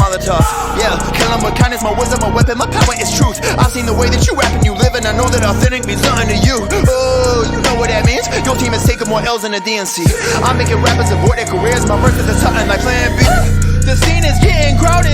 Molotov. Yeah, kill 'em with kindness, my wisdom, my weapon, my power is truth. I've seen the way that you rap and you live, and I know that authentic means nothing to you. Oh, you know what that means? Your team has taken more L's than the DNC. I'm making rappers avoid their careers, my verses are something like Plan B. The scene is getting crowded.